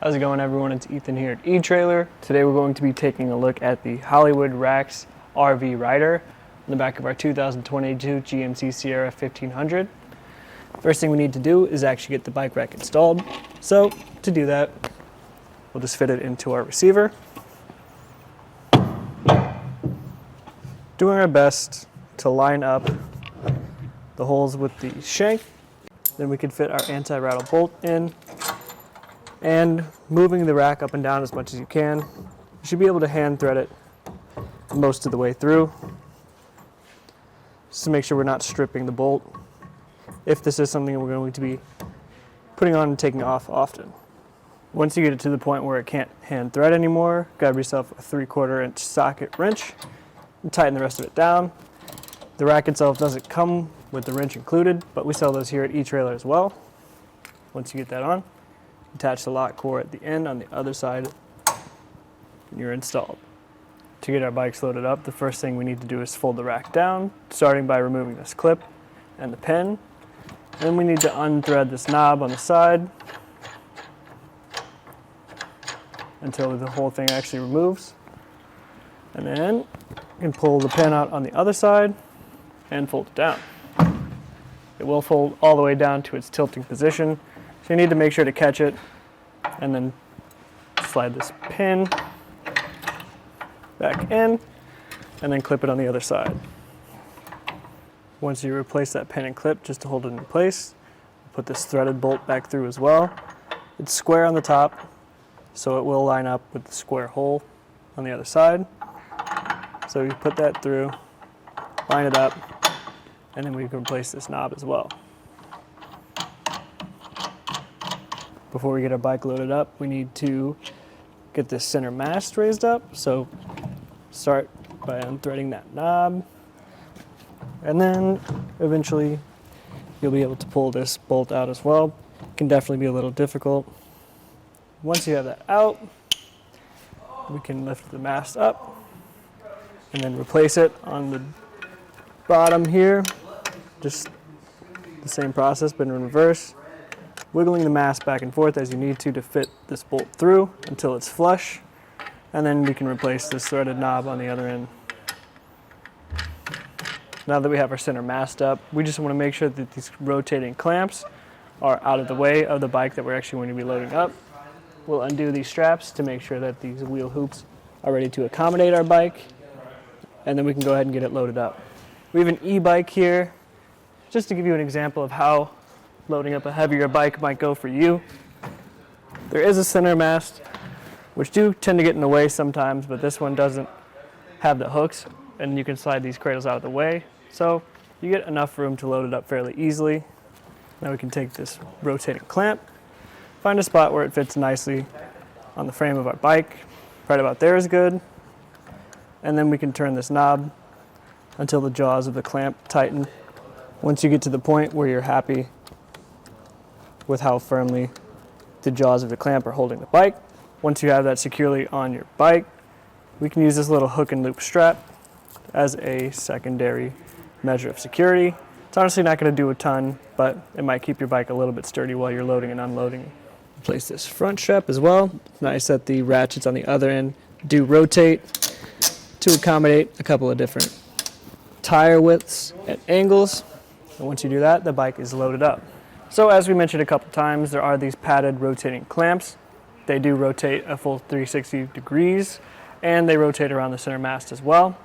How's it going, everyone? It's Ethan here at eTrailer. Today we're going to be taking a look at the Hollywood Racks RV Rider on the back of our 2022 GMC Sierra 1500. First thing we need to do is actually get the bike rack installed. So to do that, we'll just fit it into our receiver. Doing our best to line up the holes with the shank. Then we can fit our anti-rattle bolt in. And moving the rack up and down as much as you can. You should be able to hand thread it most of the way through, just to make sure we're not stripping the bolt, if this is something we're going to be putting on and taking off often. Once you get it to the point where it can't hand thread anymore, grab yourself a 3/4 inch socket wrench and tighten the rest of it down. The rack itself doesn't come with the wrench included, but we sell those here at eTrailer as well. Once you get that on, attach the lock core at the end on the other side and you're installed. To get our bikes loaded up, the first thing we need to do is fold the rack down, starting by removing this clip and the pin. Then we need to unthread this knob on the side until the whole thing actually removes. And then you can pull the pin out on the other side and fold it down. It will fold all the way down to its tilting position. So you need to make sure to catch it and then slide this pin back in and then clip it on the other side. Once you replace that pin and clip just to hold it in place, put this threaded bolt back through as well. It's square on the top, so it will line up with the square hole on the other side. So you put that through, line it up, and then we can replace this knob as well. Before we get our bike loaded up, we need to get this center mast raised up. So start by unthreading that knob, and then eventually you'll be able to pull this bolt out as well. It can definitely be a little difficult. Once you have that out, we can lift the mast up and then replace it on the bottom here. Just the same process, but in reverse. Wiggling the mast back and forth as you need to fit this bolt through until it's flush, and then we can replace this threaded knob on the other end. Now that we have our center mast up, we just want to make sure that these rotating clamps are out of the way of the bike that we're actually going to be loading up. We'll undo these straps to make sure that these wheel hoops are ready to accommodate our bike, and then we can go ahead and get it loaded up. We have an e-bike here, just to give you an example of how loading up a heavier bike might go for you. There is a center mast, which do tend to get in the way sometimes, but this one doesn't have the hooks, and you can slide these cradles out of the way. So you get enough room to load it up fairly easily. Now we can take this rotating clamp, find a spot where it fits nicely on the frame of our bike. Right about there is good. And then we can turn this knob until the jaws of the clamp tighten. Once you get to the point where you're happy with how firmly the jaws of the clamp are holding the bike. Once you have that securely on your bike, we can use this little hook and loop strap as a secondary measure of security. It's honestly not going to do a ton, but it might keep your bike a little bit sturdy while you're loading and unloading. Place this front strap as well. It's nice that the ratchets on the other end do rotate to accommodate a couple of different tire widths and angles. And once you do that, the bike is loaded up. So as we mentioned a couple times, there are these padded rotating clamps. They do rotate a full 360 degrees, and they rotate around the center mast as well.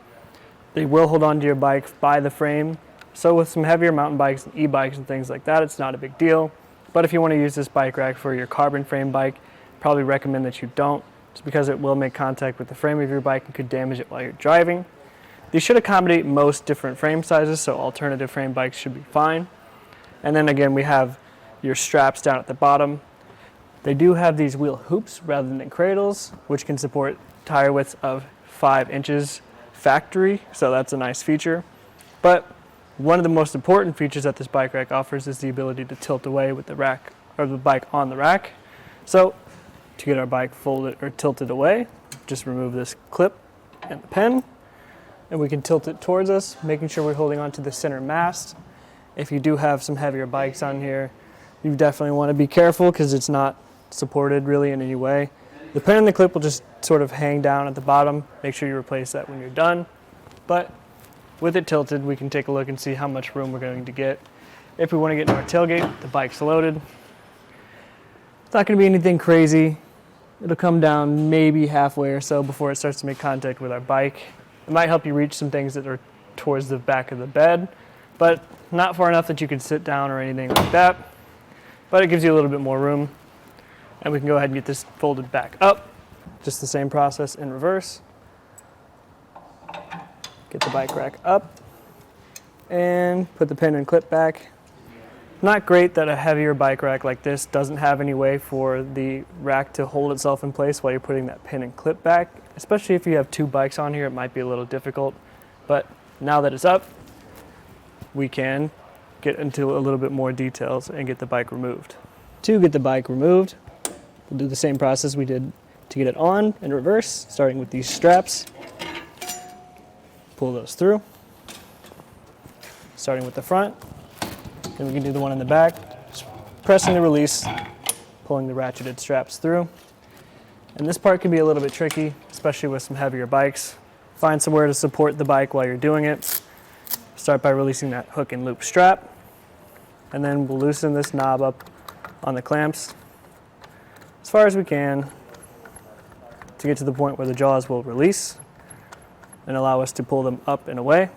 They will hold on to your bike by the frame. So with some heavier mountain bikes and e-bikes and things like that, it's not a big deal. But if you want to use this bike rack for your carbon frame bike, probably recommend that you don't, just because it will make contact with the frame of your bike and could damage it while you're driving. These should accommodate most different frame sizes, so alternative frame bikes should be fine. And then again, we have your straps down at the bottom. They do have these wheel hoops rather than cradles, which can support tire widths of 5 inches factory, so that's a nice feature. But one of the most important features that this bike rack offers is the ability to tilt away with the rack, or the bike on the rack. So to get our bike folded or tilted away, just remove this clip and the pin, and we can tilt it towards us, making sure we're holding onto the center mast. If you do have some heavier bikes on here, you definitely want to be careful because it's not supported really in any way. The pin and the clip will just sort of hang down at the bottom. Make sure you replace that when you're done. But with it tilted, we can take a look and see how much room we're going to get. If we want to get into our tailgate, the bike's loaded. It's not going to be anything crazy. It'll come down maybe halfway or so before it starts to make contact with our bike. It might help you reach some things that are towards the back of the bed, but not far enough that you can sit down or anything like that. But it gives you a little bit more room. And we can go ahead and get this folded back up. Just the same process in reverse. Get the bike rack up and put the pin and clip back. Not great that a heavier bike rack like this doesn't have any way for the rack to hold itself in place while you're putting that pin and clip back. Especially if you have two bikes on here, it might be a little difficult. But now that it's up, we can get into a little bit more details and get the bike removed. To get the bike removed, we'll do the same process we did to get it on in reverse, starting with these straps. Pull those through, starting with the front. Then we can do the one in the back, just pressing the release, pulling the ratcheted straps through. And this part can be a little bit tricky, especially with some heavier bikes. Find somewhere to support the bike while you're doing it. Start by releasing that hook and loop strap, and then we'll loosen this knob up on the clamps as far as we can to get to the point where the jaws will release and allow us to pull them up and away.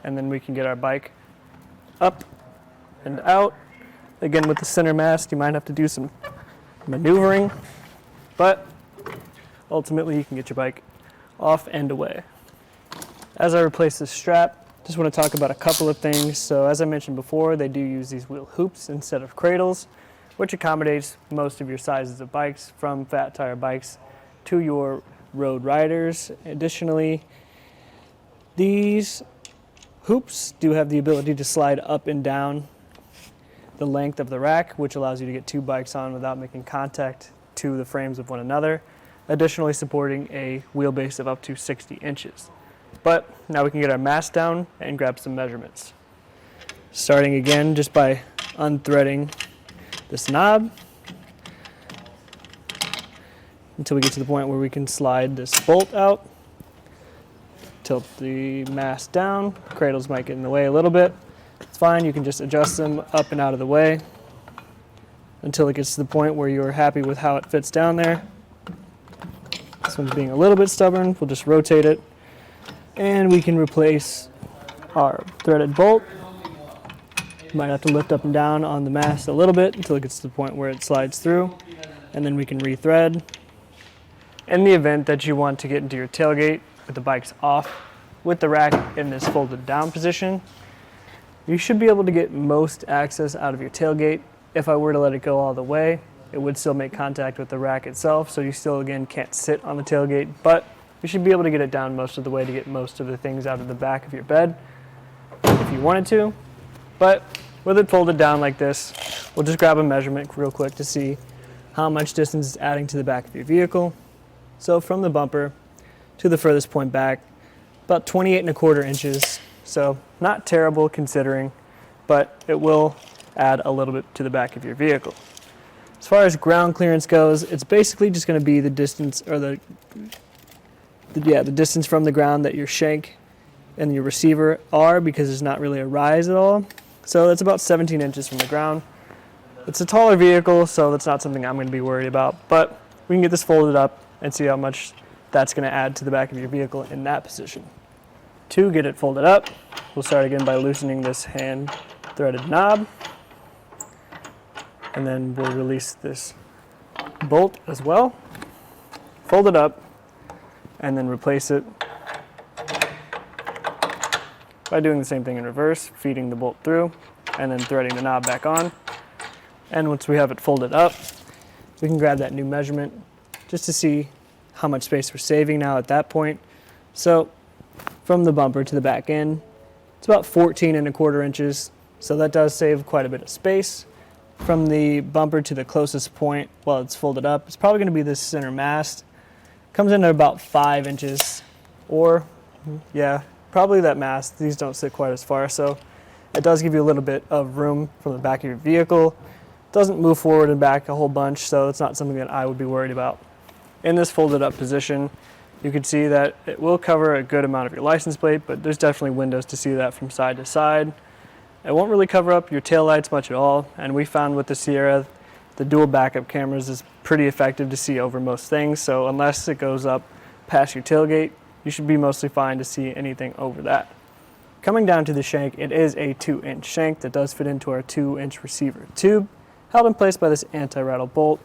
And then we can get our bike up and out. Again, with the center mast, you might have to do some maneuvering, but ultimately you can get your bike off and away. As I replace this strap, just want to talk about a couple of things. So as I mentioned before, they do use these wheel hoops instead of cradles, which accommodates most of your sizes of bikes, from fat tire bikes to your road riders. Additionally, these hoops do have the ability to slide up and down the length of the rack, which allows you to get two bikes on without making contact to the frames of one another, additionally supporting a wheelbase of up to 60 inches. But now we can get our mast down and grab some measurements. Starting again just by unthreading this knob until we get to the point where we can slide this bolt out. Tilt the mast down. Cradles might get in the way a little bit. It's fine, you can just adjust them up and out of the way until it gets to the point where you're happy with how it fits down there. This one's being a little bit stubborn. We'll just rotate it. And we can replace our threaded bolt. Might have to lift up and down on the mast a little bit until it gets to the point where it slides through, and then we can rethread. In the event that you want to get into your tailgate with the bikes off with the rack in this folded down position, you should be able to get most access out of your tailgate. If I were to let it go all the way, it would still make contact with the rack itself, so you still again can't sit on the tailgate, but you should be able to get it down most of the way to get most of the things out of the back of your bed if you wanted to. But with it folded down like this, we'll just grab a measurement real quick to see how much distance it's adding to the back of your vehicle. So from the bumper to the furthest point back, about 28.25 inches. So not terrible considering, but it will add a little bit to the back of your vehicle. As far as ground clearance goes, it's basically just going to be the distance, or the distance from the ground that your shank and your receiver are, because there's not really a rise at all. So that's about 17 inches from the ground. It's a taller vehicle, so that's not something I'm going to be worried about, but we can get this folded up and see how much that's going to add to the back of your vehicle in that position. To get it folded up, we'll start again by loosening this hand threaded knob, and then we'll release this bolt as well, fold it up, and then replace it by doing the same thing in reverse, feeding the bolt through, and then threading the knob back on. And once we have it folded up, we can grab that new measurement just to see how much space we're saving now at that point. So from the bumper to the back end, it's about 14.25 inches. So that does save quite a bit of space. From the bumper to the closest point while it's folded up, it's probably going to be this center mast. Comes in at about 5 inches, or yeah, probably that mast. These don't sit quite as far, so it does give you a little bit of room from the back of your vehicle Doesn't move forward and back a whole bunch, so it's not something that I would be worried about. In this folded up position, you can see that it will cover a good amount of your license plate, but there's definitely windows to see that from side to side. It won't really cover up your taillights much at all, and we found with the Sierra, the dual backup cameras is pretty effective to see over most things, so unless it goes up past your tailgate, you should be mostly fine to see anything over that. Coming down to the shank, it is a 2-inch shank that does fit into our 2-inch receiver tube, held in place by this anti-rattle bolt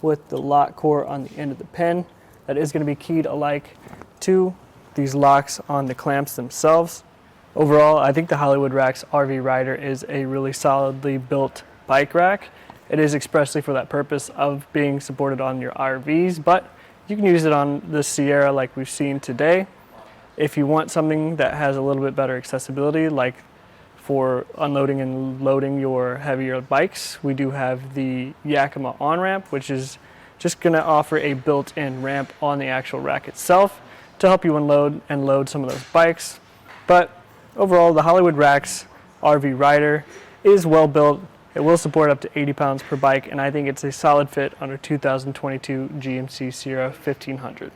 with the lock core on the end of the pin. That is going to be keyed alike to these locks on the clamps themselves. Overall, I think the Hollywood Racks RV Rider is a really solidly built bike rack. It is expressly for that purpose of being supported on your RVs, but you can use it on the Sierra like we've seen today. If you want something that has a little bit better accessibility, like for unloading and loading your heavier bikes, we do have the Yakima on-ramp, which is just going to offer a built-in ramp on the actual rack itself to help you unload and load some of those bikes. But overall, the Hollywood Racks RV Rider is well built. It will support up to 80 pounds per bike, and I think it's a solid fit on our 2022 GMC Sierra 1500.